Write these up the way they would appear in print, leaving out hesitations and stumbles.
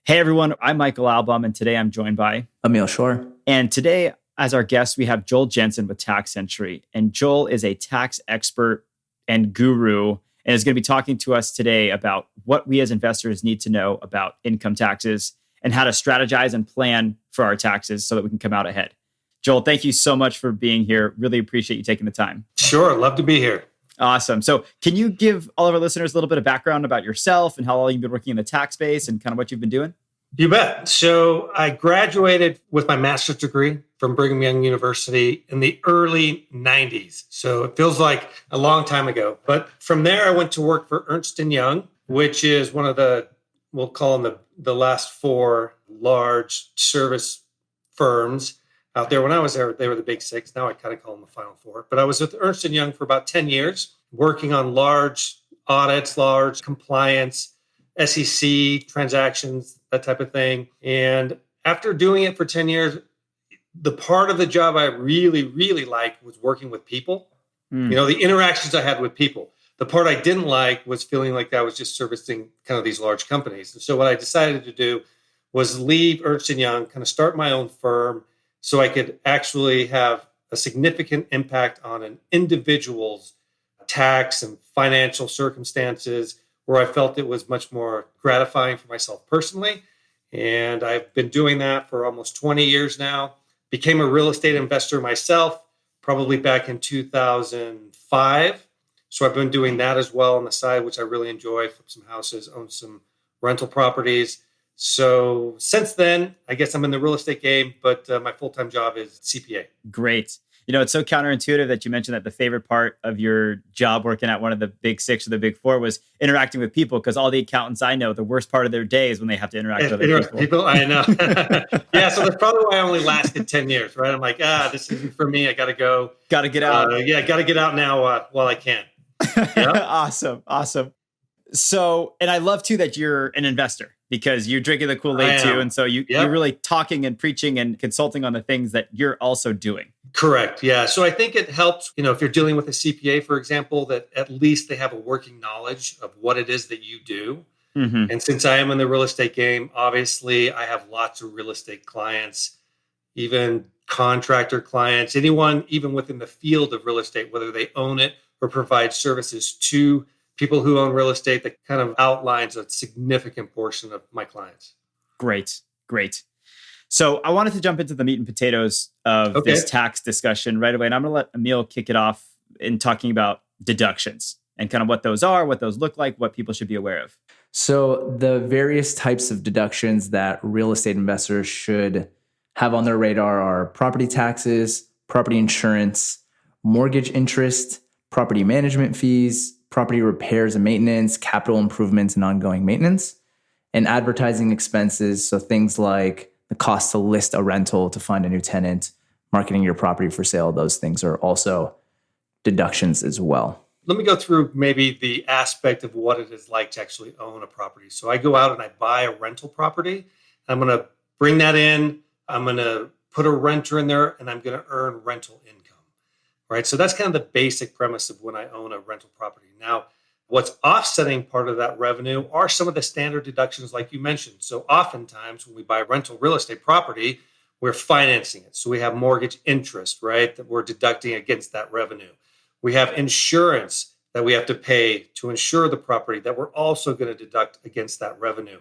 Hey everyone, I'm Michael Album, and today I'm joined by Emil Shore. And today, as our guest, we have Joel Jensen with Tax Sentry. And Joel is a tax expert and guru, and is going to be talking to us today about what we as investors need to know about income taxes and how to strategize and plan for our taxes so that we can come out ahead. Joel, thank you so much for being here. Really appreciate you taking the time. Sure, love to be here. Awesome. So can you give all of our listeners a little bit of background about yourself and how long you've been working in the tax space and kind of what you've been doing? You bet. So I graduated with my master's degree from Brigham Young University in the early 90s. So it feels like a long time ago. But from there, I went to work for Ernst & Young, which is one of the, we'll call them the last four large service firms out there. When I was there, they were the big six. Now I kind of call them the final four. But I was with Ernst & Young for about 10 years, working on large audits, large compliance, SEC transactions, that type of thing. And after doing it for 10 years, the part of the job I really, really liked was working with people. The interactions I had with people. The part I didn't like was feeling like I was just servicing kind of these large companies. And so what I decided to do was leave Ernst & Young, kind of start my own firm so I could actually have a significant impact on an individual's tax and financial circumstances, where I felt it was much more gratifying for myself personally. And I've been doing that for almost 20 years now. Became a real estate investor myself, probably back in 2005. So I've been doing that as well on the side, which I really enjoy. Flip some houses, own some rental properties. So since then, I guess I'm in the real estate game, but my full-time job is CPA. Great. It's so counterintuitive that you mentioned that the favorite part of your job working at one of the big six or the big four was interacting with people, because all the accountants I know, the worst part of their day is when they have to interact with other people. I know. Yeah, so that's probably why I only lasted 10 years, right? I'm like, this isn't for me. I got to go. Got to get out. Got to get out now while I can. Yeah. Awesome. So, and I love too that you're an investor, because you're drinking the Kool-Aid too. And so you're really talking and preaching and consulting on the things that you're also doing. Correct. Yeah. So I think it helps, if you're dealing with a CPA, for example, that at least they have a working knowledge of what it is that you do. Mm-hmm. And since I am in the real estate game, obviously I have lots of real estate clients, even contractor clients, anyone even within the field of real estate, whether they own it or provide services to people who own real estate. That kind of outlines a significant portion of my clients. Great. So I wanted to jump into the meat and potatoes of this tax discussion right away. And I'm going to let Emil kick it off in talking about deductions and kind of what those are, what those look like, what people should be aware of. So the various types of deductions that real estate investors should have on their radar are property taxes, property insurance, mortgage interest, property management fees, property repairs and maintenance, capital improvements and ongoing maintenance, and advertising expenses. So things like the cost to list a rental, to find a new tenant, marketing your property for sale. Those things are also deductions as well. Let me go through maybe the aspect of what it is like to actually own a property. So I go out and I buy a rental property. I'm going to bring that in. I'm going to put a renter in there, and I'm going to earn rental income, right? So that's kind of the basic premise of when I own a rental property. Now, what's offsetting part of that revenue are some of the standard deductions like you mentioned. So oftentimes when we buy rental real estate property, we're financing it. So we have mortgage interest, right, that we're deducting against that revenue. We have insurance that we have to pay to insure the property that we're also going to deduct against that revenue.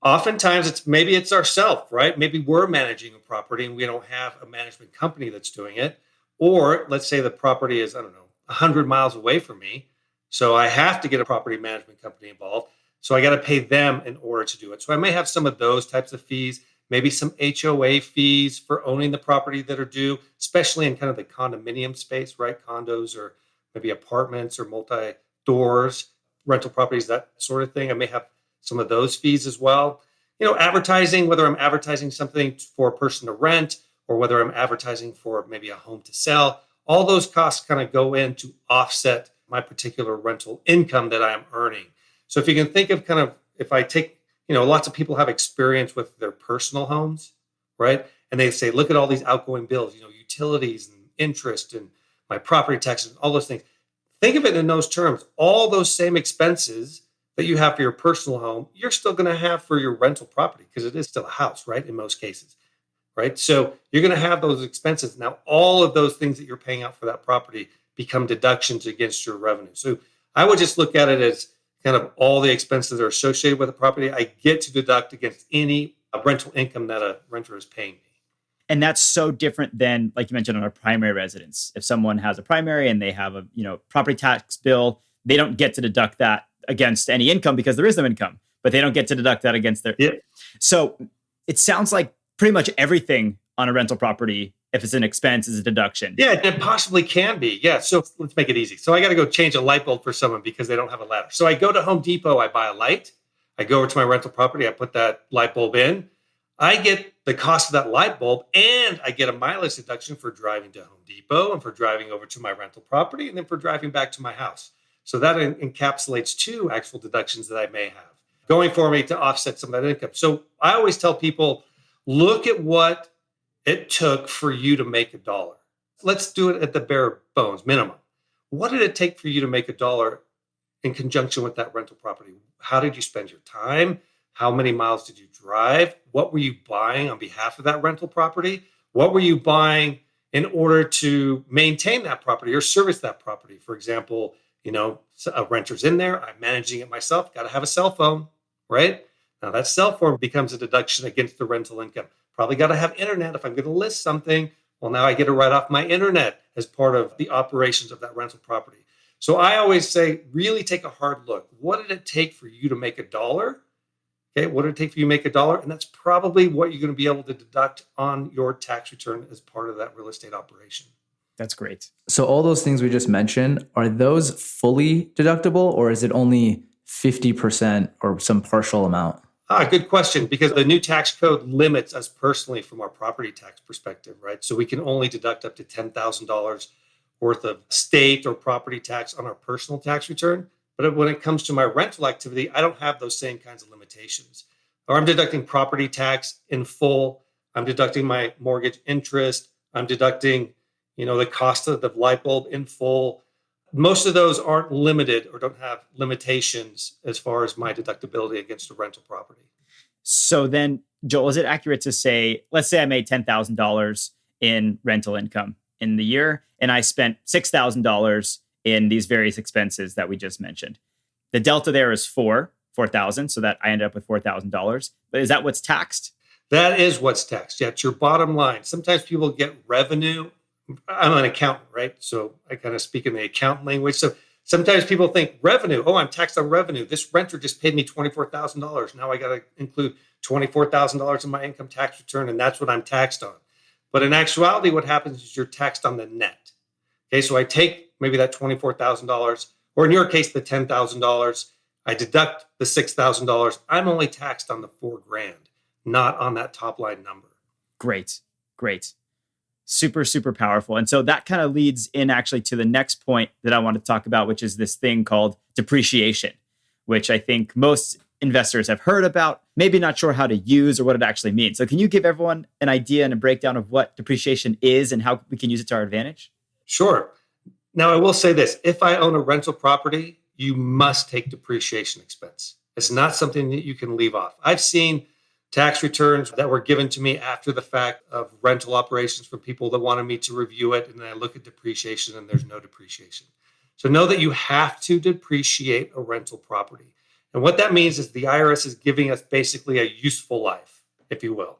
Oftentimes it's ourselves, right? Maybe we're managing a property and we don't have a management company that's doing it. Or let's say the property is, 100 miles away from me. So I have to get a property management company involved. So I got to pay them in order to do it. So I may have some of those types of fees, maybe some HOA fees for owning the property that are due, especially in kind of the condominium space, right? Condos or maybe apartments or multi-doors, rental properties, that sort of thing. I may have some of those fees as well. Advertising, whether I'm advertising something for a person to rent or whether I'm advertising for maybe a home to sell, all those costs kind of go in to offset my particular rental income that I am earning. So if you can think of kind of, if I take, lots of people have experience with their personal homes, right? And they say, look at all these outgoing bills, utilities and interest and my property taxes, all those things. Think of it in those terms. All those same expenses that you have for your personal home, you're still going to have for your rental property because it is still a house, right? In most cases, right? So you're going to have those expenses. Now, all of those things that you're paying out for that property become deductions against your revenue. So I would just look at it as kind of all the expenses that are associated with the property. I get to deduct against any rental income that a renter is paying me. And that's so different than, like you mentioned, on a primary residence. If someone has a primary and they have a property tax bill, they don't get to deduct that against any income because there is no income, but they don't get to deduct that against their. Yeah. So it sounds like pretty much everything on a rental property, if it's an expense, is a deduction. Yeah, it possibly can be. Yeah. So let's make it easy. So I got to go change a light bulb for someone because they don't have a ladder. So I go to Home Depot, I buy a light. I go over to my rental property, I put that light bulb in. I get the cost of that light bulb and I get a mileage deduction for driving to Home Depot and for driving over to my rental property and then for driving back to my house. So that encapsulates 2 actual deductions that I may have going for me to offset some of that income. So I always tell people, look at what it took for you to make $1. Let's do it at the bare bones minimum. What did it take for you to make $1 in conjunction with that rental property? How did you spend your time? How many miles did you drive? What were you buying on behalf of that rental property? What were you buying in order to maintain that property or service that property? For example, a renter's in there. I'm managing it myself. Got to have a cell phone, right? Now that cell phone becomes a deduction against the rental income. Probably got to have internet if I'm going to list something. Well, now I get to write off my internet as part of the operations of that rental property. So I always say, really take a hard look. What did it take for you to make $1? Okay, what did it take for you to make $1? And that's probably what you're going to be able to deduct on your tax return as part of that real estate operation. That's great. So all those things we just mentioned, are those fully deductible or is it only 50% or some partial amount? Good question, because the new tax code limits us personally from our property tax perspective, right? So we can only deduct up to $10,000 worth of state or property tax on our personal tax return. But when it comes to my rental activity, I don't have those same kinds of limitations. Or I'm deducting property tax in full. I'm deducting my mortgage interest. I'm deducting, the cost of the light bulb in full. Most of those aren't limited or don't have limitations as far as my deductibility against a rental property. So then, Joel, is it accurate to say, let's say I made $10,000 in rental income in the year, and I spent $6,000 in these various expenses that we just mentioned. The delta there is $4,000, so that I end up with $4,000. But is that what's taxed? That is what's taxed. Yeah, it's your bottom line. Sometimes people get revenue. I'm an accountant, right? So I kind of speak in the accountant language. So sometimes people think revenue. Oh, I'm taxed on revenue. This renter just paid me $24,000. Now I got to include $24,000 in my income tax return, and that's what I'm taxed on. But in actuality, what happens is you're taxed on the net. Okay, so I take maybe that $24,000, or in your case, the $10,000. I deduct the $6,000. I'm only taxed on the $4,000, not on that top line number. Great. Super, super powerful. And so that kind of leads in actually to the next point that I want to talk about, which is this thing called depreciation, which I think most investors have heard about, maybe not sure how to use or what it actually means. So can you give everyone an idea and a breakdown of what depreciation is and how we can use it to our advantage? Sure. Now, I will say this. If I own a rental property, you must take depreciation expense. It's not something that you can leave off. I've seen tax returns that were given to me after the fact of rental operations from people that wanted me to review it. And then I look at depreciation and there's no depreciation. So know that you have to depreciate a rental property. And what that means is the IRS is giving us basically a useful life, if you will.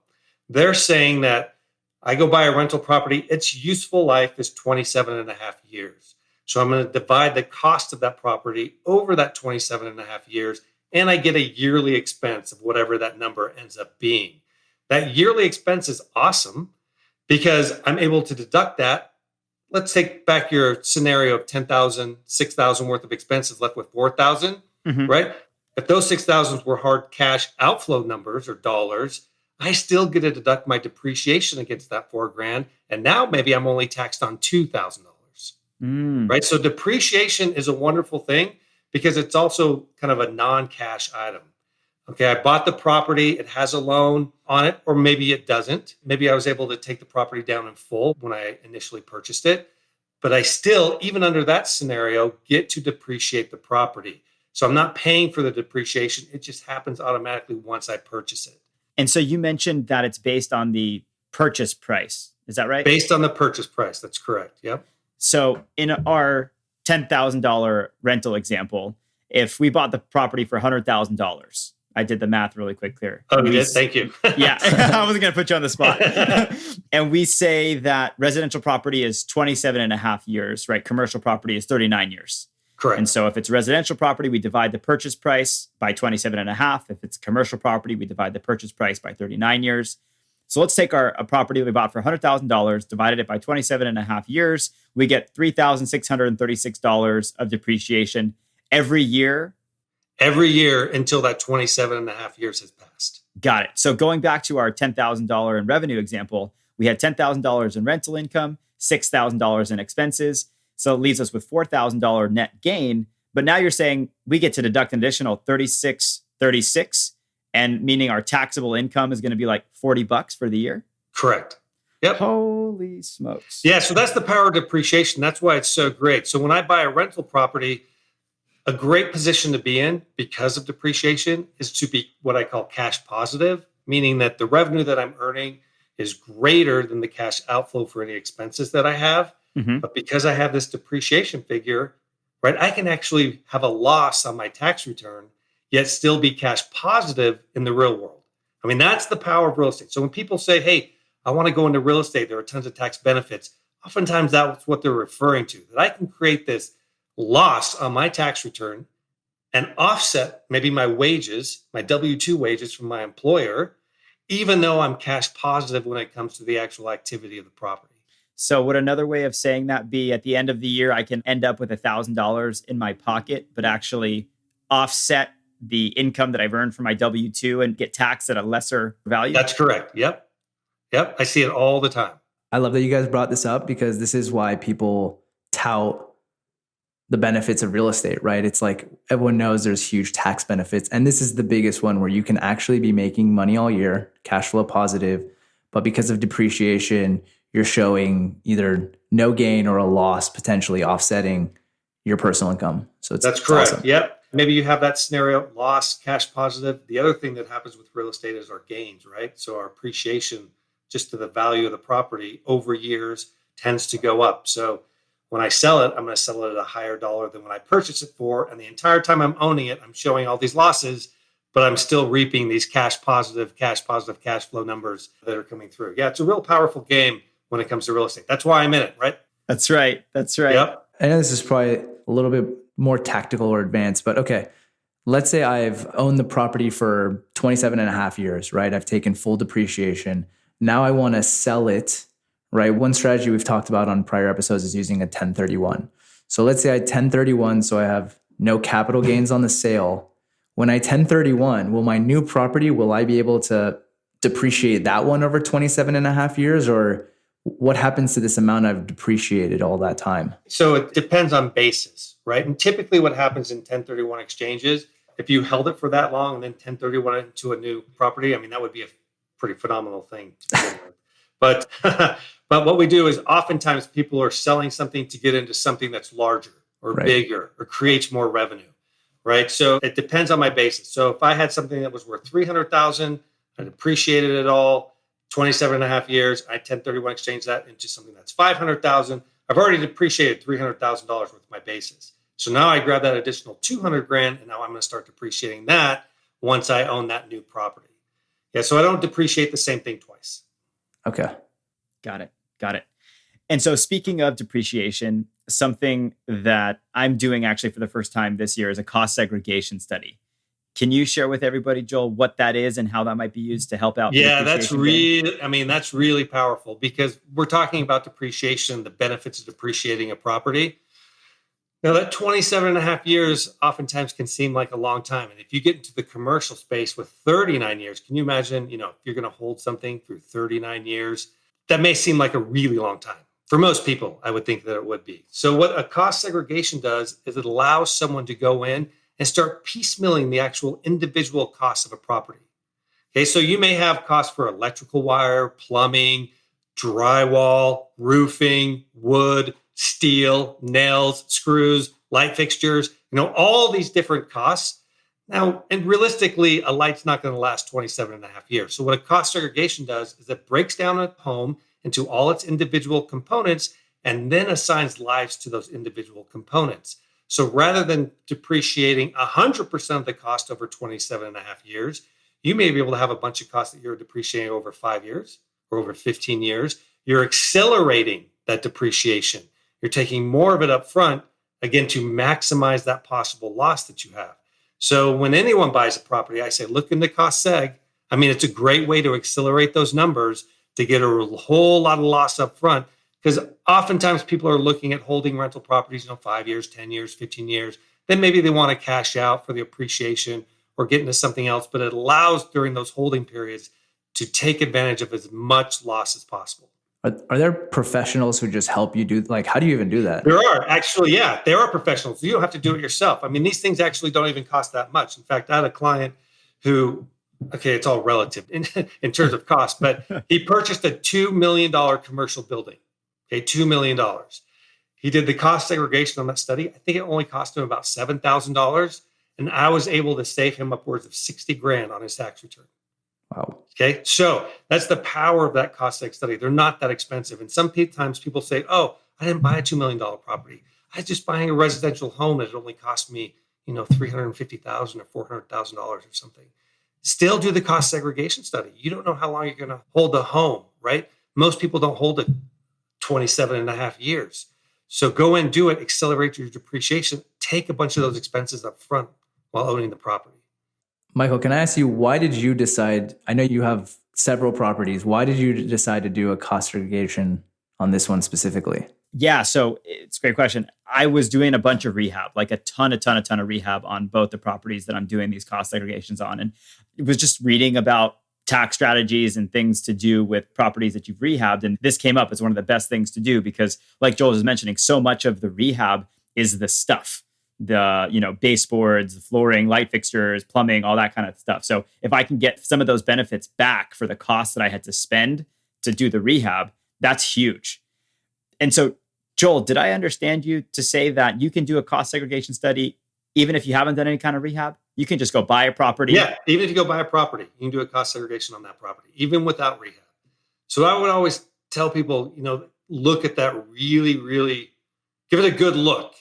They're saying that I go buy a rental property, its useful life is 27 and a half years. So I'm going to divide the cost of that property over that 27 and a half years, and I get a yearly expense of whatever that number ends up being. That yearly expense is awesome because I'm able to deduct that. Let's take back your scenario of 10,000, 6,000 worth of expenses left with 4,000, right? If those 6,000 were hard cash outflow numbers or dollars, I still get to deduct my depreciation against that $4,000. And now maybe I'm only taxed on $2,000, right? So depreciation is a wonderful thing because it's also kind of a non-cash item. Okay, I bought the property, it has a loan on it, or maybe it doesn't. Maybe I was able to take the property down in full when I initially purchased it, but I still, even under that scenario, get to depreciate the property. So I'm not paying for the depreciation. It just happens automatically once I purchase it. And so you mentioned that it's based on the purchase price. Is that right? Based on the purchase price. That's correct. Yep. So in our $10,000 rental example, if we bought the property for $100,000, I did the math really quick here. Oh, you did? Thank you. Yeah, I wasn't going to put you on the spot. And we say that residential property is 27 and a half years, right? Commercial property is 39 years. Correct. And so if it's residential property, we divide the purchase price by 27 and a half. If it's commercial property, we divide the purchase price by 39 years. So let's take a property we bought for $100,000, divided it by 27 and a half years. We get $3,636 of depreciation every year. Every year until that 27 and a half years has passed. Got it. So going back to our $10,000 in revenue example, we had $10,000 in rental income, $6,000 in expenses. So it leaves us with $4,000 net gain. But now you're saying we get to deduct an additional $36.36, and meaning our taxable income is going to be like $40 for the year? Correct. Yep. Holy smokes. Yeah. So that's the power of depreciation. That's why it's so great. So when I buy a rental property, a great position to be in because of depreciation is to be what I call cash positive, meaning that the revenue that I'm earning is greater than the cash outflow for any expenses that I have. Mm-hmm. But because I have this depreciation figure, right, I can actually have a loss on my tax return, yet still be cash positive in the real world. I mean, that's the power of real estate. So when people say, hey, I want to go into real estate, there are tons of tax benefits. Oftentimes that's what they're referring to, that I can create this loss on my tax return and offset maybe my wages, my W-2 wages from my employer, even though I'm cash positive when it comes to the actual activity of the property. So would another way of saying that be at the end of the year, I can end up with $1,000 in my pocket, but actually offset the income that I've earned from my W-2 and get taxed at a lesser value? That's correct. Yep. I see it all the time. I love that you guys brought this up because this is why people tout the benefits of real estate, right? It's like everyone knows there's huge tax benefits. And this is the biggest one where you can actually be making money all year, cash flow positive. But because of depreciation, you're showing either no gain or a loss, potentially offsetting your personal income. So that's correct. Awesome. Yep. Maybe you have that scenario, loss, cash positive. The other thing that happens with real estate is our gains, right? So our appreciation just to the value of the property over years tends to go up. So when I sell it, I'm going to sell it at a higher dollar than when I purchase it for. And the entire time I'm owning it, I'm showing all these losses, but I'm still reaping these cash positive cash flow numbers that are coming through. Yeah, it's a real powerful game when it comes to real estate. That's why I'm in it, right? That's right. Yep. I know this is probably a little bit more tactical or advanced, but okay. Let's say I've owned the property for 27 and a half years, right? I've taken full depreciation. Now I want to sell it, right? One strategy we've talked about on prior episodes is using a 1031. So let's say I 1031, so I have no capital gains on the sale. When I 1031, will my new property, will I be able to depreciate that one over 27 and a half years? Or what happens to this amount I've depreciated all that time? So it depends on basis, right? And typically what happens in 1031 exchanges, if you held it for that long and then 1031 it into a new property, I mean, that would be a pretty phenomenal thing to begin with. But what we do is oftentimes people are selling something to get into something that's larger or bigger or creates more revenue, right? So it depends on my basis. So if I had something that was worth $300,000, I depreciated it all, 27 and a half years, I 1031 exchange that into something that's $500,000. I've already depreciated $300,000 worth of my basis. So now I grab that additional $200,000 and now I'm going to start depreciating that once I own that new property. Yeah, so I don't depreciate the same thing twice. Okay. Got it. And so speaking of depreciation, something that I'm doing actually for the first time this year is a cost segregation study. Can you share with everybody, Joel, what that is and how that might be used to help out? Yeah, that's really powerful because we're talking about depreciation, the benefits of depreciating a property. Now that 27 and a half years oftentimes can seem like a long time. And if you get into the commercial space with 39 years, can you imagine, if you're going to hold something through 39 years, that may seem like a really long time. For most people, I would think that it would be. So what a cost segregation does is it allows someone to go in and start piecemealing the actual individual costs of a property. Okay, so you may have costs for electrical wire, plumbing, drywall, roofing, wood, steel, nails, screws, light fixtures, all these different costs. Now, and realistically, a light's not going to last 27 and a half years. So what a cost segregation does is it breaks down a home into all its individual components and then assigns lives to those individual components. So rather than depreciating 100% of the cost over 27 and a half years, you may be able to have a bunch of costs that you're depreciating over 5 years or over 15 years. You're accelerating that depreciation. You're taking more of it up front, again, to maximize that possible loss that you have. So when anyone buys a property, I say, look into cost seg. I mean, it's a great way to accelerate those numbers to get a whole lot of loss up front. Because oftentimes people are looking at holding rental properties, 5 years, 10 years, 15 years. Then maybe they want to cash out for the appreciation or get into something else. But it allows during those holding periods to take advantage of as much loss as possible. Are there professionals who just help you do, how do you even do that? There are actually, yeah, there are professionals. You don't have to do it yourself. I mean, these things actually don't even cost that much. In fact, I had a client who, okay, it's all relative in terms of cost, but he purchased a $2 million commercial building. Okay, $2 million. He did the cost segregation on that study. I think it only cost him about $7,000. And I was able to save him upwards of $60,000 on his tax return. Wow. Okay, so that's the power of that cost seg study. They're not that expensive. And sometimes people say, oh, I didn't buy a $2 million property. I was just buying a residential home that only cost me, $350,000 or $400,000 or something. Still do the cost segregation study. You don't know how long you're going to hold the home, right? Most people don't hold it 27 and a half years. So go and do it, accelerate your depreciation, take a bunch of those expenses up front while owning the property. Michael, can I ask you, why did you decide, I know you have several properties, why did you decide to do a cost segregation on this one specifically? Yeah, so it's a great question. I was doing a bunch of rehab, like a ton of rehab on both the properties that I'm doing these cost segregations on. And it was just reading about tax strategies and things to do with properties that you've rehabbed. And this came up as one of the best things to do because, like Joel was mentioning, so much of the rehab is the stuff, the baseboards, the flooring, light fixtures, plumbing, all that kind of stuff. So if I can get some of those benefits back for the cost that I had to spend to do the rehab, that's huge. And so, Joel, did I understand you to say that you can do a cost segregation study even if you haven't done any kind of rehab? You can just go buy a property. Yeah, even if you go buy a property, you can do a cost segregation on that property, even without rehab. So I would always tell people, look at that really, really, give it a good look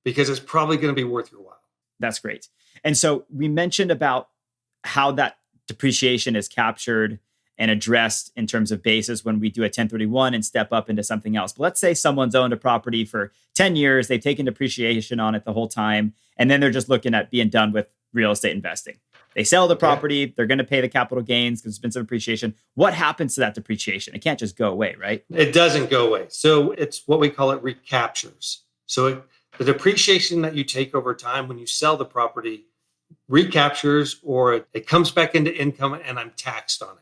because it's probably going to be worth your while. That's great. And so we mentioned about how that depreciation is captured and addressed in terms of basis when we do a 1031 and step up into something else. But let's say someone's owned a property for 10 years, they've taken depreciation on it the whole time, and then they're just looking at being done with real estate investing. They sell the property, they're going to pay the capital gains because it's been some appreciation. What happens to that depreciation? It can't just go away, right? It doesn't go away. So it's what we call it recaptures. So the depreciation that you take over time when you sell the property recaptures or it comes back into income and I'm taxed on it.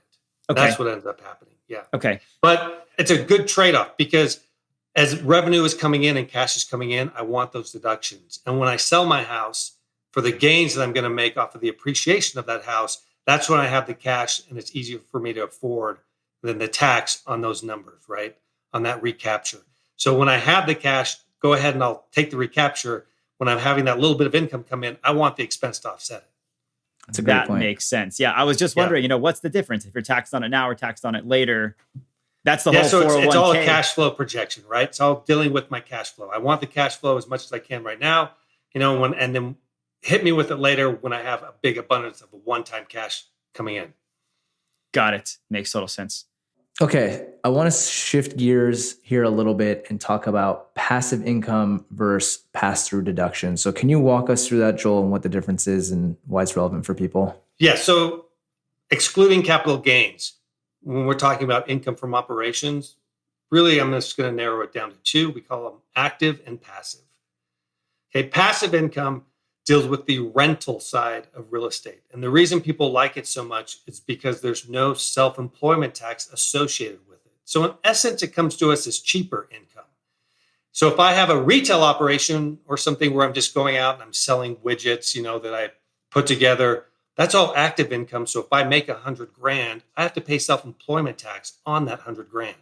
Okay. That's what ends up happening. Yeah. Okay. But it's a good trade-off because as revenue is coming in and cash is coming in, I want those deductions. And when I sell my house for the gains that I'm going to make off of the appreciation of that house, that's when I have the cash and it's easier for me to afford than the tax on those numbers, right? On that recapture. So when I have the cash, go ahead and I'll take the recapture. When I'm having that little bit of income come in, I want the expense to offset it. That's a great point. Makes sense. Yeah. I was just wondering, what's the difference if you're taxed on it now or taxed on it later? That's the whole 401k. It's all a cash flow projection, right? It's all dealing with my cash flow. I want the cash flow as much as I can right now, and then hit me with it later when I have a big abundance of a one-time cash coming in. Got it. Makes total sense. Okay. I want to shift gears here a little bit and talk about passive income versus pass-through deductions. So can you walk us through that, Joel, and what the difference is and why it's relevant for people? Yeah. So excluding capital gains, when we're talking about income from operations, really, I'm just going to narrow it down to two. We call them active and passive. Okay. Passive income deals with the rental side of real estate. And the reason people like it so much is because there's no self-employment tax associated with it. So in essence, it comes to us as cheaper income. So if I have a retail operation or something where I'm just going out and I'm selling widgets, that I put together, that's all active income. So if I make $100,000, I have to pay self-employment tax on that $100,000.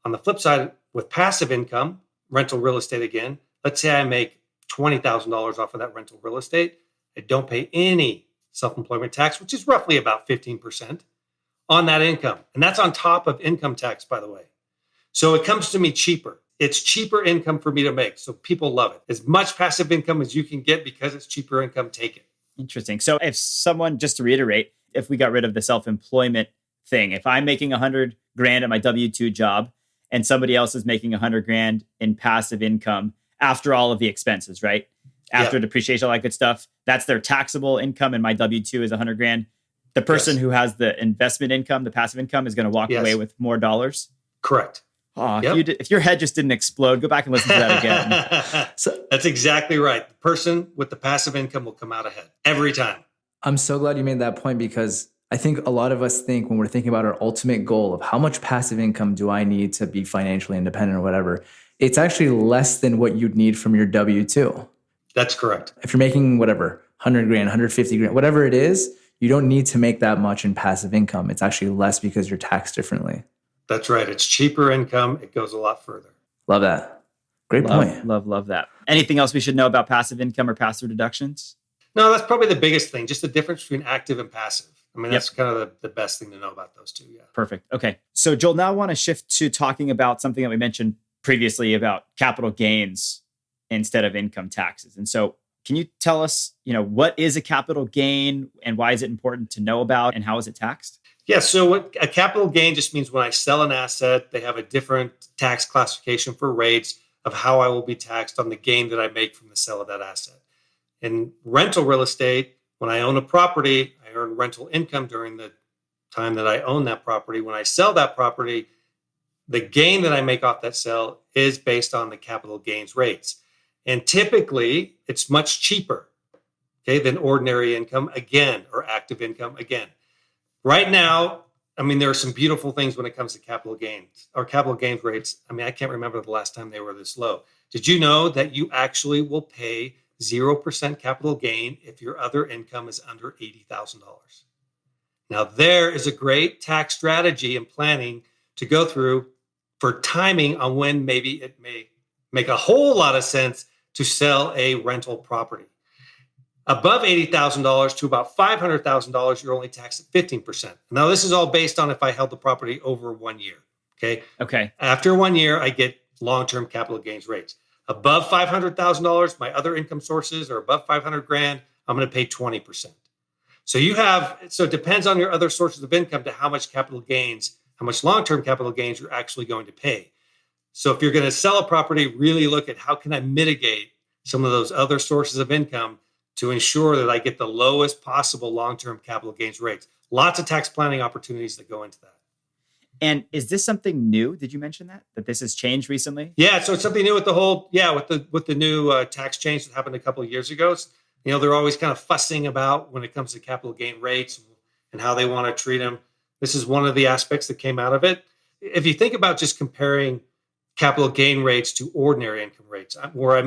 On the flip side, with passive income, rental real estate again, let's say I make $20,000 off of that rental real estate. I don't pay any self-employment tax, which is roughly about 15% on that income. And that's on top of income tax, by the way. So it comes to me cheaper. It's cheaper income for me to make. So people love it. As much passive income as you can get because it's cheaper income, take it. Interesting. So if someone, just to reiterate, if we got rid of the self-employment thing, if I'm making 100 grand at my W-2 job and somebody else is making 100 grand in passive income after all of the expenses, right? After depreciation, all that good stuff, that's their taxable income, and my W-2 is 100 grand. The person who has the investment income, the passive income, is going to walk away with more dollars. Correct. Oh, if your head just didn't explode, go back and listen to that again. So that's exactly right. The person with the passive income will come out ahead every time. I'm so glad you made that point, because I think a lot of us think when we're thinking about our ultimate goal of how much passive income do I need to be financially independent or whatever, it's actually less than what you'd need from your W-2. That's correct. If you're making whatever, 100 grand, 150 grand, whatever it is, you don't need to make that much in passive income. It's actually less because you're taxed differently. That's right. It's cheaper income. It goes a lot further. Love that. Great point. Love that. Anything else we should know about passive income or passive deductions? No, that's probably the biggest thing. Just the difference between active and passive. I mean, that's kind of the best thing to know about those two. Yeah. Perfect. Okay. So Joel, now I want to shift to talking about something that we mentioned previously about capital gains instead of income taxes. And so can you tell us, what is a capital gain and why is it important to know about and how is it taxed? Yeah, so a capital gain just means when I sell an asset, they have a different tax classification for rates of how I will be taxed on the gain that I make from the sale of that asset. In rental real estate, when I own a property, I earn rental income during the time that I own that property. When I sell that property, the gain that I make off that sale is based on the capital gains rates. And typically, it's much cheaper, than ordinary income again, or active income again. Right now, I mean, there are some beautiful things when it comes to capital gains or capital gains rates. I mean, I can't remember the last time they were this low. Did you know that you actually will pay 0% capital gain if your other income is under $80,000? Now, there is a great tax strategy and planning to go through for timing on when maybe it may make a whole lot of sense to sell a rental property. Above $80,000 to about $500,000, you're only taxed at 15%. Now, this is all based on if I held the property over 1 year. Okay. After 1 year, I get long-term capital gains rates. Above $500,000, my other income sources are above 500 grand, I'm going to pay 20%. So it depends on your other sources of income to how much capital gains, how much long-term capital gains you're actually going to pay. So if you're going to sell a property, really look at how can I mitigate some of those other sources of income to ensure that I get the lowest possible long-term capital gains rates. Lots of tax planning opportunities that go into that. And is this something new? Did you mention that this has changed recently? Yeah, so it's something new with the new tax change that happened a couple of years ago. They're always kind of fussing about when it comes to capital gain rates and how they want to treat them. This is one of the aspects that came out of it. If you think about just comparing capital gain rates to ordinary income rates, where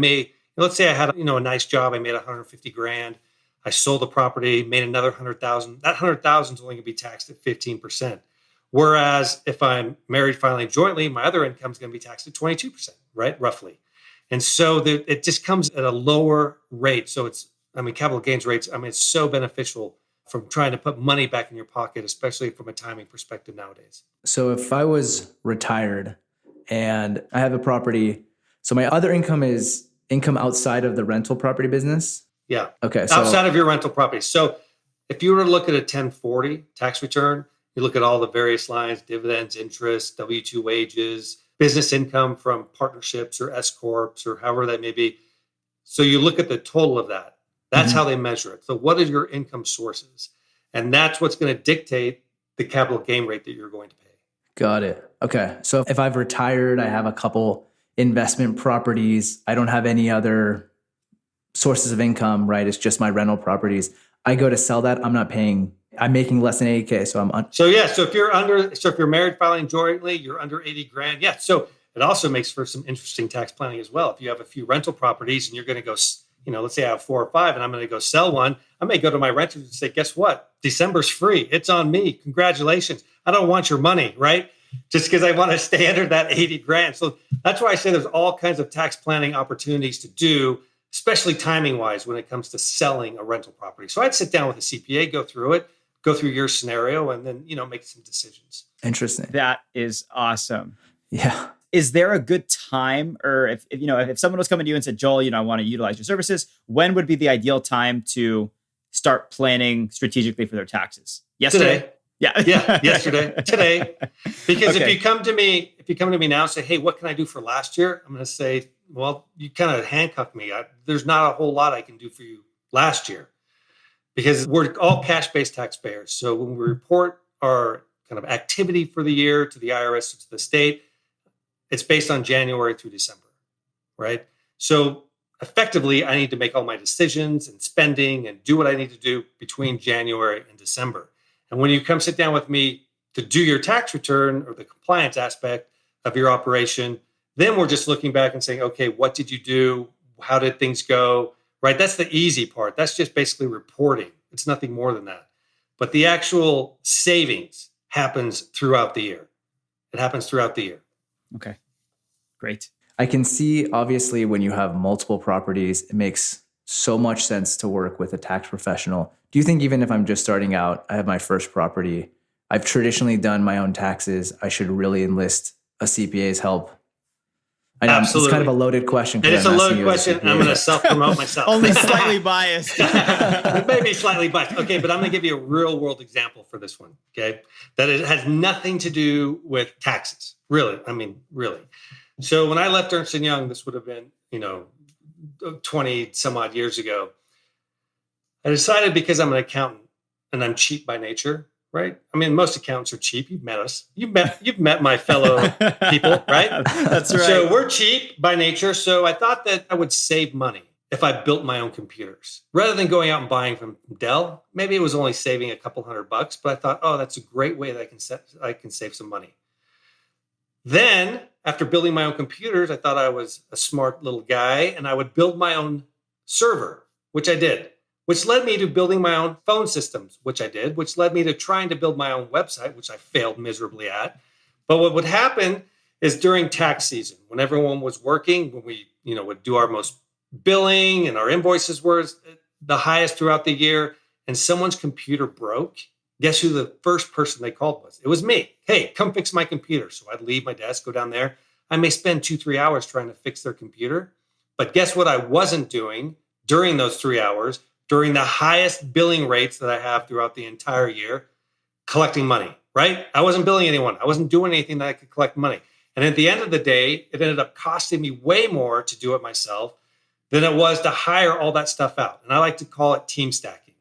let's say I had a nice job, I made 150 grand, I sold the property, made another 100,000. That 100,000 is only going to be taxed at 15%. Whereas if I'm married filing jointly, my other income is going to be taxed at 22%, right? Roughly. And so it just comes at a lower rate. So capital gains rates, it's so beneficial from trying to put money back in your pocket, especially from a timing perspective nowadays. So if I was retired and I have a property, so my other income is income outside of the rental property business? Yeah. Okay. So outside of your rental property. So if you were to look at a 1040 tax return, you look at all the various lines, dividends, interest, W-2 wages, business income from partnerships or S corps or however that may be. So you look at the total of that. That's how they measure it. So what are your income sources? And that's what's going to dictate the capital gain rate that you're going to pay. Got it. Okay. So if I've retired, I have a couple investment properties, I don't have any other sources of income, right? It's just my rental properties. I go to sell that, I'm not paying, I'm making less than 80K. So if you're married filing jointly, you're under 80 grand. Yeah. So it also makes for some interesting tax planning as well. If you have a few rental properties and you're going to go, let's say I have 4 or 5 and I'm going to go sell one, I may go to my renters and say, guess what? December's free. It's on me. Congratulations. I don't want your money, right? Just because I want to stay under that 80 grand. So that's why I say there's all kinds of tax planning opportunities to do especially timing wise when it comes to selling a rental property. So I'd sit down with a CPA, go through it, go through your scenario, and then, make some decisions. Interesting. That is awesome. Yeah. Is there a good time, or if someone was coming to you and said, Joel, I want to utilize your services, when would be the ideal time to start planning strategically for their taxes? Yesterday? Today. Yeah. Yesterday. Today. Because Okay. if you come to me now and say, hey, what can I do for last year? I'm going to say, well, you kind of handcuffed me. There's not a whole lot I can do for you last year because we're all cash-based taxpayers. So when we report our kind of activity for the year to the IRS, to the state, it's based on January through December, right? So effectively, I need to make all my decisions and spending and do what I need to do between January and December. And when you come sit down with me to do your tax return or the compliance aspect of your operation, then we're just looking back and saying, okay, what did you do? How did things go? Right? That's the easy part. That's just basically reporting. It's nothing more than that. But the actual savings happens throughout the year. It happens throughout the year. Okay, great. I can see, obviously, when you have multiple properties, it makes so much sense to work with a tax professional. Do you think even if I'm just starting out, I have my first property, I've traditionally done my own taxes, I should really enlist a CPA's help? I know Absolutely. It's kind of a loaded question. And it's a loaded question. I'm going to self-promote myself. Only slightly biased. Maybe slightly biased. Okay, but I'm going to give you a real world example for this one. Okay, that it has nothing to do with taxes. Really. Really. So when I left Ernst & Young, this would have been, 20 some odd years ago. I decided because I'm an accountant and I'm cheap by nature, right? Most accountants are cheap. You've met us. You've met my fellow people, right? That's right. So we're cheap by nature. So I thought that I would save money if I built my own computers rather than going out and buying from Dell. Maybe it was only saving a couple $100, but I thought, oh, that's a great way that I can save some money. Then after building my own computers, I thought I was a smart little guy and I would build my own server, which I did, which led me to building my own phone systems, which I did, which led me to trying to build my own website, which I failed miserably at. But what would happen is during tax season, when everyone was working, when we, would do our most billing and our invoices were the highest throughout the year, and someone's computer broke, guess who the first person they called was? It was me. Hey, come fix my computer. So I'd leave my desk, go down there. I may spend 2-3 hours trying to fix their computer. But guess what I wasn't doing during those 3 hours, during the highest billing rates that I have throughout the entire year? Collecting money, right? I wasn't billing anyone. I wasn't doing anything that I could collect money. And at the end of the day, it ended up costing me way more to do it myself than it was to hire all that stuff out. And I like to call it team stacking,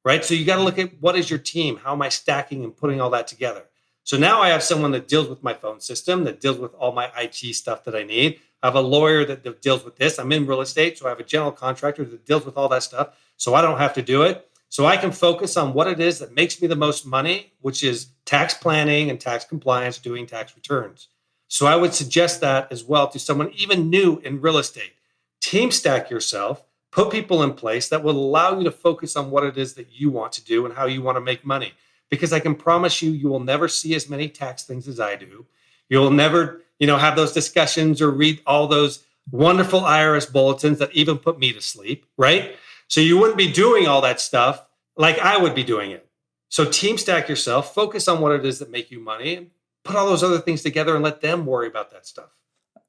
right? So you got to look at what is your team? How am I stacking and putting all that together? So now I have someone that deals with my phone system, that deals with all my IT stuff that I need. I have a lawyer that deals with this. I'm in real estate, so I have a general contractor that deals with all that stuff. So I don't have to do it. So I can focus on what it is that makes me the most money, which is tax planning and tax compliance, doing tax returns. So I would suggest that as well to someone even new in real estate. Team stack yourself, put people in place that will allow you to focus on what it is that you want to do and how you want to make money. Because I can promise you, you will never see as many tax things as I do. You'll never, have those discussions or read all those wonderful IRS bulletins that even put me to sleep, right? So you wouldn't be doing all that stuff like I would be doing it. So team stack yourself, focus on what it is that make you money, and put all those other things together and let them worry about that stuff.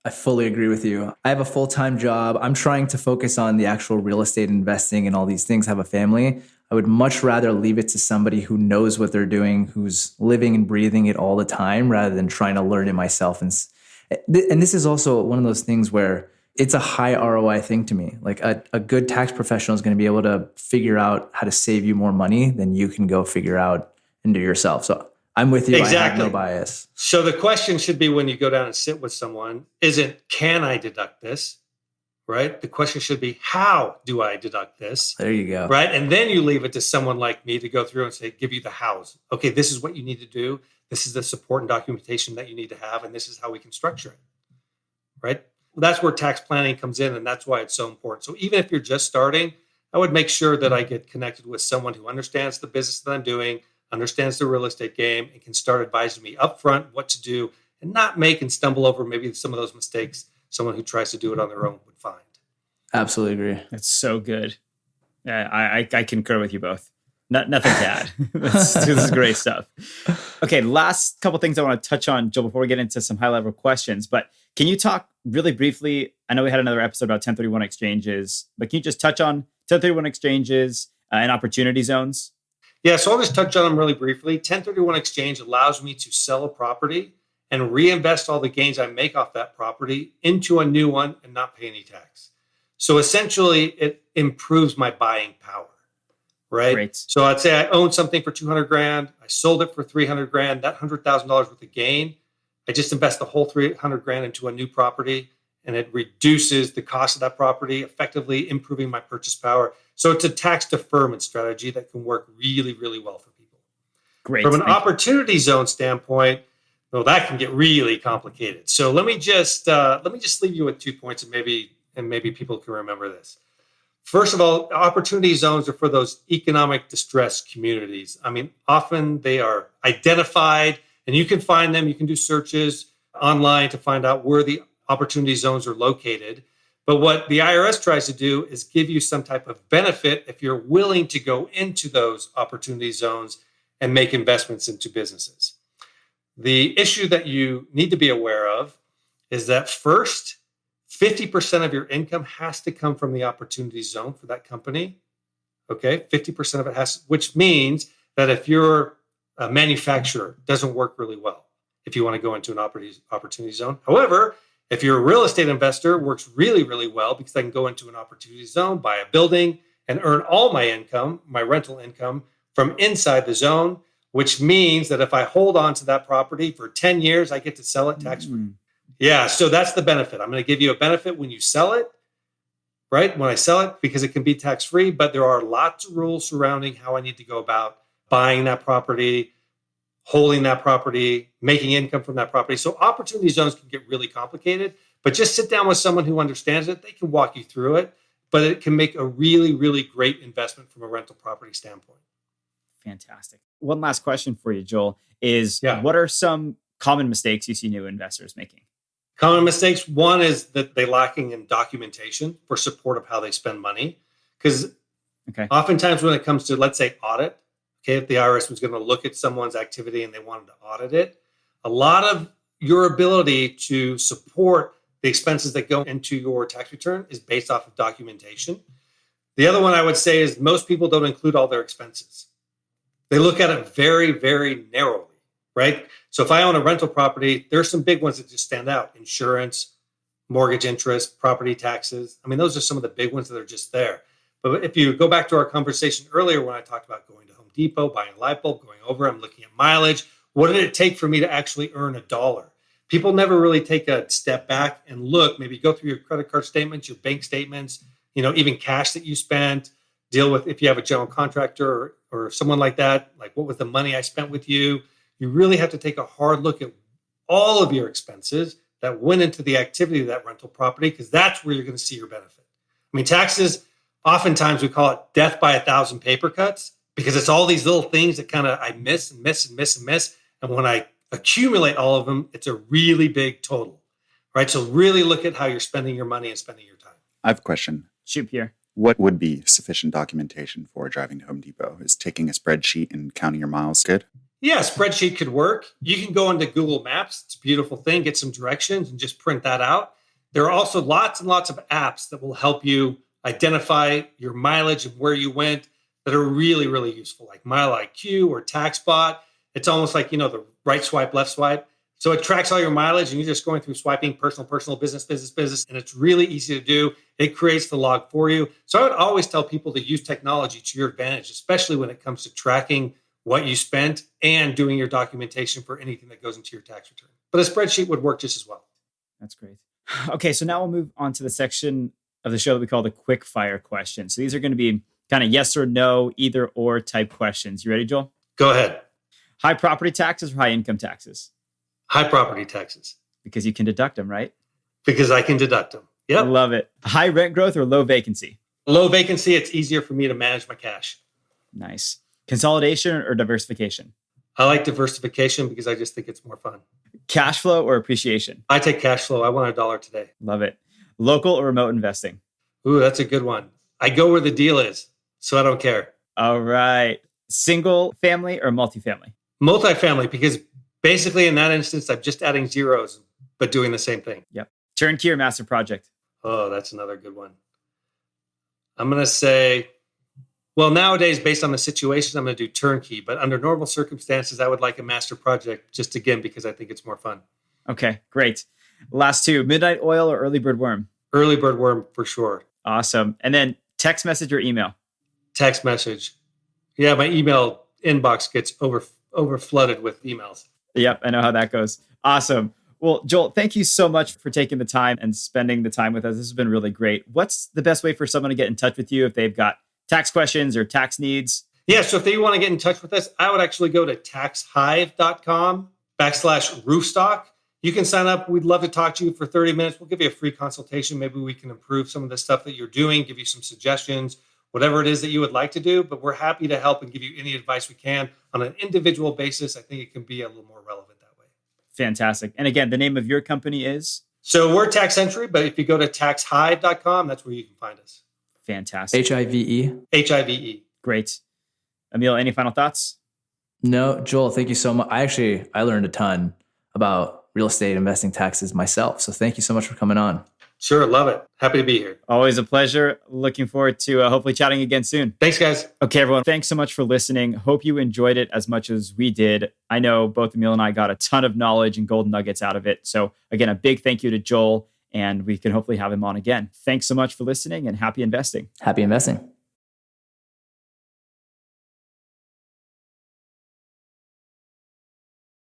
I fully agree with you. I have a full-time job. I'm trying to focus on the actual real estate investing and all these things, have a family. I would much rather leave it to somebody who knows what they're doing, who's living and breathing it all the time, rather than trying to learn it myself. And this is also one of those things where it's a high ROI thing to me. Like a good tax professional is going to be able to figure out how to save you more money than you can go figure out and do yourself. So I'm with you. Exactly. I have no bias. So the question should be when you go down and sit with someone, isn't can I deduct this, right? The question should be, how do I deduct this? There you go. Right? And then you leave it to someone like me to go through and say, give you the hows. Okay, this is what you need to do. This is the support and documentation that you need to have. And this is how we can structure it, right? That's where tax planning comes in. And that's why it's so important. So even if you're just starting, I would make sure that I get connected with someone who understands the business that I'm doing, understands the real estate game, and can start advising me upfront what to do and not make and stumble over maybe some of those mistakes someone who tries to do it on their own would find. Absolutely agree. That's so good. Yeah, I concur with you both. Nothing to add. This is great stuff. Okay, last couple things I want to touch on, Joel, before we get into some high-level questions. But can you talk really briefly? I know we had another episode about 1031 exchanges, but can you just touch on 1031 exchanges and opportunity zones? Yeah, so I'll just touch on them really briefly. 1031 exchange allows me to sell a property and reinvest all the gains I make off that property into a new one and not pay any tax. So essentially, it improves my buying power, right? Great. So I'd say I owned something for 200 grand. I sold it for 300 grand. That $100,000 worth of gain, I just invest the whole 300 grand into a new property, and it reduces the cost of that property, effectively improving my purchase power. So it's a tax deferment strategy that can work really, really well for people. Great. From an opportunity zone standpoint, well, that can get really complicated. So let me just leave you with 2 points, and maybe people can remember this. First of all, opportunity zones are for those economic distress communities. I mean, often they are identified, and you can find them. You can do searches online to find out where the opportunity zones are located. But what the IRS tries to do is give you some type of benefit if you're willing to go into those opportunity zones and make investments into businesses. The issue that you need to be aware of is that first, 50% of your income has to come from the opportunity zone for that company. Okay, 50% of it has, which means that if you're a manufacturer, it doesn't work really well if you want to go into an opportunity zone. However, if you're a real estate investor, it works really, really well because I can go into an opportunity zone, buy a building, and earn all my income, my rental income, from inside the zone, which means that if I hold on to that property for 10 years, I get to sell it tax-free. Yeah, so that's the benefit. I'm going to give you a benefit when you sell it, right? When I sell it, because it can be tax-free, but there are lots of rules surrounding how I need to go about buying that property, holding that property, making income from that property. So opportunity zones can get really complicated, but just sit down with someone who understands it. They can walk you through it, but it can make a really, really great investment from a rental property standpoint. Fantastic. One last question for you, Joel, is what are some common mistakes you see new investors making? Common mistakes. One is that they're lacking in documentation for support of how they spend money. Because oftentimes when it comes to, let's say, audit, if the IRS was going to look at someone's activity and they wanted to audit it, a lot of your ability to support the expenses that go into your tax return is based off of documentation. The other one I would say is most people don't include all their expenses. They look at it very, very narrowly, right? So if I own a rental property, there's some big ones that just stand out. Insurance, mortgage interest, property taxes. I mean, those are some of the big ones that are just there. But if you go back to our conversation earlier when I talked about going to Home Depot, buying a light bulb, going over, I'm looking at mileage. What did it take for me to actually earn $1? People never really take a step back and look, maybe go through your credit card statements, your bank statements, even cash that you spent, deal with if you have a general contractor or someone like that, like what was the money I spent with you? You really have to take a hard look at all of your expenses that went into the activity of that rental property, because that's where you're going to see your benefit. I mean, taxes, oftentimes we call it death by 1,000 paper cuts, because it's all these little things that kind of I miss and miss and miss and miss. And when I accumulate all of them, it's a really big total, right? So really look at how you're spending your money and spending your time. I have a question. Shoot, Pierre. What would be sufficient documentation for driving to Home Depot? Is taking a spreadsheet and counting your miles good? Yeah, spreadsheet could work. You can go into Google Maps. It's a beautiful thing. Get some directions and just print that out. There are also lots and lots of apps that will help you identify your mileage and where you went that are really, really useful, like Mile IQ or TaxBot. It's almost like, the right swipe, left swipe. So it tracks all your mileage and you're just going through swiping personal, business. And it's really easy to do. It creates the log for you. So I would always tell people to use technology to your advantage, especially when it comes to tracking what you spent and doing your documentation for anything that goes into your tax return. But a spreadsheet would work just as well. That's great. Okay, so now we'll move on to the section of the show that we call the quick fire questions. So these are going to be kind of yes or no, either or type questions. You ready, Joel? Go ahead. High property taxes or high income taxes? High property taxes. Because you can deduct them, right? Because I can deduct them. Yep. Love it. High rent growth or low vacancy? Low vacancy, it's easier for me to manage my cash. Nice. Consolidation or diversification? I like diversification because I just think it's more fun. Cash flow or appreciation? I take cash flow. I want $1 today. Love it. Local or remote investing? Ooh, that's a good one. I go where the deal is, so I don't care. All right. Single family or multifamily? Multifamily, because basically in that instance, I'm just adding zeros, but doing the same thing. Yep. Turnkey or master project? Oh, that's another good one. I'm going to say, well, nowadays, based on the situation, I'm going to do turnkey. But under normal circumstances, I would like a master project, just again, because I think it's more fun. Okay, great. Last two, midnight oil or early bird worm? Early bird worm for sure. Awesome. And then text message or email? Text message. Yeah, my email inbox gets over flooded with emails. Yep, I know how that goes. Awesome. Well, Joel, thank you so much for taking the time and spending the time with us. This has been really great. What's the best way for someone to get in touch with you if they've got tax questions or tax needs? Yeah, so if they want to get in touch with us, I would actually go to taxhive.com/roofstock. You can sign up. We'd love to talk to you for 30 minutes. We'll give you a free consultation. Maybe we can improve some of the stuff that you're doing, give you some suggestions, whatever it is that you would like to do. But we're happy to help and give you any advice we can on an individual basis. I think it can be a little more relevant that way. Fantastic. And again, the name of your company is? So we're Tax Sentry, but if you go to taxhive.com, that's where you can find us. Fantastic. HIVE. HIVE. Great. Emil, any final thoughts? No, Joel, thank you so much. I learned a ton about real estate investing taxes myself. So thank you so much for coming on. Sure, love it. Happy to be here. Always a pleasure. Looking forward to hopefully chatting again soon. Thanks, guys. Okay, everyone. Thanks so much for listening. Hope you enjoyed it as much as we did. I know both Emil and I got a ton of knowledge and golden nuggets out of it. So again, a big thank you to Joel, and we can hopefully have him on again. Thanks so much for listening and happy investing. Happy investing.